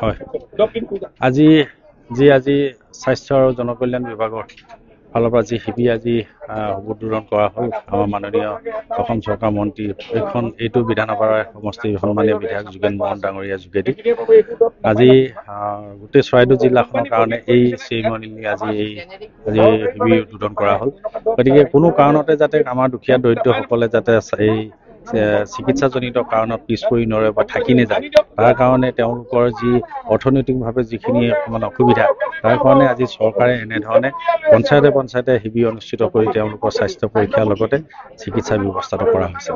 হয় আজি স্বাস্থ্য আৰু জনকল্যাণ বিভাগৰ ফালৰ পৰা যি শিবিৰ আজি উদ্বোধন কৰা হ'ল আমাৰ মাননীয় অসম চৰকাৰ মন্ত্ৰী এইটো বিধানসভাৰ সমষ্টিৰ সন্মানীয় বিধায়ক যোগেন মহন ডাঙৰীয়াৰ যোগেদি আজি গোটেই চৰাইদেউ জিলাখনৰ কাৰণে এই চেৰিমনি আজি শিবিৰ উদ্বোধন কৰা হ'ল। গতিকে কোনো কাৰণতে যাতে আমাৰ দুখীয়া দৰিদ্ৰসকলে যাতে এই চিকিৎসাজনিত কাৰণত পিছ পৰি নৰয় বা থাকি নাযায়, তাৰ কাৰণে তেওঁলোকৰ যি অৰ্থনৈতিকভাৱে যিখিনি অকণমান অসুবিধা, তাৰ কাৰণে আজি চৰকাৰে এনেধৰণে পঞ্চায়তে শিবিৰ অনুষ্ঠিত কৰি তেওঁলোকৰ স্বাস্থ্য পৰীক্ষাৰ লগতে চিকিৎসা ব্যৱস্থাটো কৰা হৈছে,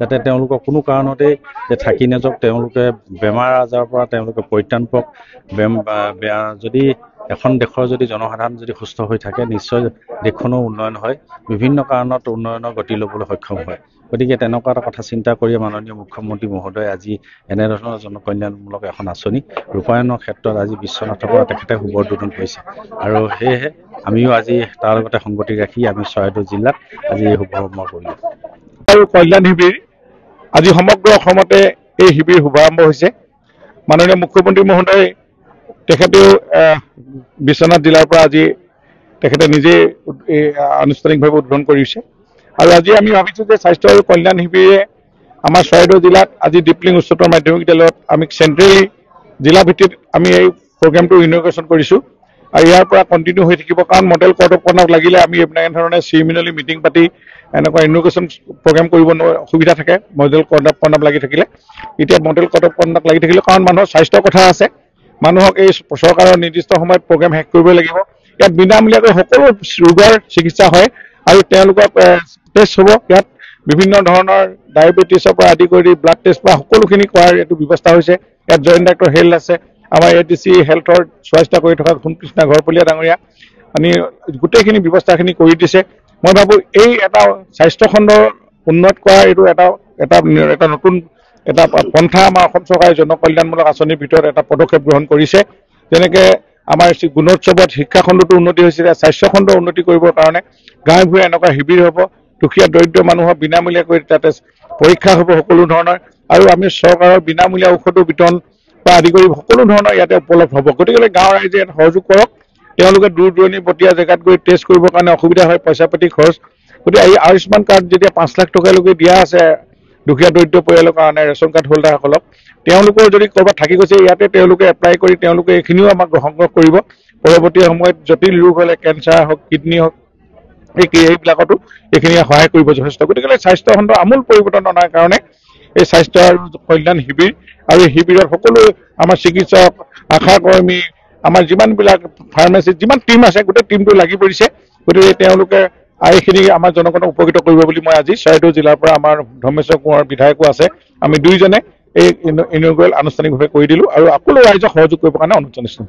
যাতে তেওঁলোকৰ কোনো কাৰণতে যে থাকি নাযাওক, তেওঁলোকে বেমাৰ আজাৰৰ পৰা তেওঁলোকে পৰিত্ৰাণ পাওক। যদি এখন দেশৰ যদি জনসাধাৰণ যদি সুস্থ হৈ থাকে, নিশ্চয় দেশখনো উন্নয়ন হয়, বিভিন্ন কাৰণত উন্নয়নৰ গতি ল'বলৈ সক্ষম হয়। গতিকে তেনেকুৱা এটা কথা চিন্তা কৰি মাননীয় মুখ্যমন্ত্ৰী মহোদয়ে আজি এনেধৰণৰ জনকল্যাণমূলক এখন আঁচনি ৰূপায়ণৰ ক্ষেত্ৰত আজি বিশ্বনাথৰ পৰা তেখেতে শুভ উদ্বোধন কৰিছে, আৰু সেয়েহে আমিও আজি তাৰ লগতে সংগতি ৰাখি আমি চৰাইদেউ জিলাত আজি এই শুভাৰম্ভ কৰিলোঁ। আৰু কল্যাণ শিবিৰ আজি সমগ্ৰ অসমতে এই শিবিৰ শুভাৰম্ভ হৈছে। মাননীয় মুখ্যমন্ত্ৰী মহোদয় তেখেতেও বিশ্বনাথ জিলাৰ পৰা আজি তেখেতে নিজে আনুষ্ঠানিকভাৱে উদ্বোধন কৰিছে। আৰু আজি আমি ভাবিছোঁ যে স্বাস্থ্য আৰু কল্যাণ শিবিৰে আমাৰ চৰাইদেউ জিলাত আজি ডিপলিং উচ্চতৰ মাধ্যমিক বিদ্যালয়ত আমি চেণ্ট্ৰেলি জিলা ভিত্তিত আমি এই প্ৰগ্ৰেমটো ইনগ্ৰেশ্যন কৰিছোঁ, আৰু ইয়াৰ পৰা কণ্টিনিউ হৈ থাকিব। কাৰণ মডেল কোড অফ কণ্ডাক্ট লাগিলে আমি এনেধৰণে চেৰিমনিয়েলি মিটিং পাতি এনেকুৱা ইনগ্ৰেশ্যন প্ৰগ্ৰেম কৰিব অসুবিধা থাকে মডেল কোড অফ কণ্ডাক্ট লাগি থাকিলে। এতিয়া মডেল কোড অফ কণ্ডাক্ট লাগি থাকিলে কাৰণ মানুহৰ স্বাস্থ্যৰ কথা আছে, মানুহক এই চৰকাৰৰ নিৰ্দিষ্ট সময়ত প্ৰগ্ৰেম শেষ কৰিব লাগিব। ইয়াত বিনামূলীয়াকৈ সকলো ৰোগৰ চিকিৎসা হয় আৰু তেওঁলোকৰ টেষ্ট হ'ব। ইয়াত বিভিন্ন ধৰণৰ ডায়েবেটিছৰ পৰা আদি কৰি ব্লাড টেষ্ট পৰা সকলোখিনি কৰাৰ এইটো ব্যৱস্থা হৈছে। ইয়াত জইণ্ট ডাক্তৰ হেল্থ আছে, আমাৰ ADC হেল্থৰ চোৱা কৰি থকা সোণকৃষ্ণ ঘৰপলীয়া ডাঙৰীয়া, আমি গোটেইখিনি ব্যৱস্থাখিনি কৰি দিছে। মই ভাবোঁ এই এটা স্বাস্থ্য খণ্ড উন্নত কৰাৰ এইটো এটা নতুন পন্থা আমাৰ অসম চৰকাৰে জনকল্যাণমূলক আঁচনিৰ ভিতৰত এটা পদক্ষেপ গ্ৰহণ কৰিছে। যেনেকৈ আমাৰ গুণোৎসৱত শিক্ষা খণ্ডটো উন্নতি হৈছিলে, স্বাস্থ্য খণ্ড উন্নতি কৰিবৰ কাৰণে গাঁৱে ভূঞে এনেকুৱা শিবিৰ হ'ব, দুখীয়া দৰিদ্ৰ মানুহৰ বিনামূলীয়াকৈ তাতে পৰীক্ষা হ'ব সকলো ধৰণৰ, আৰু আমি চৰকাৰৰ বিনামূলীয়া ঔষধো বিতৰণ পৰা আদি কৰি সকলো ধৰণৰ ইয়াতে উপলব্ধ হ'ব। গতিকে গাঁৱৰ ৰাইজে সহযোগ কৰক। তেওঁলোকে দূৰ দূৰণিবতীয়া জেগাত গৈ টেষ্ট কৰিবৰ কাৰণে অসুবিধা হয়, পইচা পাতি খৰচ। গতিকে এই আয়ুষ্মান কাৰ্ড যেতিয়া 5 লাখ টকালৈকে দিয়া আছে দুখীয়া দৰিদ্ৰ পৰিয়ালৰ কাৰণে ৰেচন কাৰ্ড হোল্ডাৰসকলক, তেওঁলোকৰ যদি ক'ৰবাত থাকি গৈছে ইয়াতে তেওঁলোকে এপ্লাই কৰি তেওঁলোকে এইখিনিও আমাক সংগ্ৰহ কৰিব। পৰৱৰ্তী সময়ত জটিল ৰোগ হ'লে কেঞ্চাৰ হওক, কিডনী হওক, এইবিলাকতো এইখিনি সহায় কৰিব যথেষ্ট। গতিকে স্বাস্থ্য খণ্ড আমূল পৰিৱৰ্তন অনাৰ কাৰণে এই স্বাস্থ্য আৰু কল্যাণ শিবিৰ, আৰু এই শিবিৰত সকলো আমাৰ চিকিৎসক, আশা কৰ্মী, আমাৰ যিমানবিলাক ফাৰ্মাচিষ্ট যিমান টীম আছে গোটেই টীমটো লাগি পৰিছে। গতিকে তেওঁলোকে এইখিনি আমাৰ জনগণক উপকৃত কৰিব বুলি মই আজি চৰাইদেউ জিলাৰ পৰা আমাৰ ধৰ্মেশ্বৰ কোঁৱৰ বিধায়কো আছে, আমি দুয়োজনে এই ইনগ্ৰেল আনুষ্ঠানিকভাৱে কৰি দিলোঁ আৰু সকলো ৰাইজক সহযোগ কৰিবৰ কাৰণে অনুৰোধ জনাইছোঁ।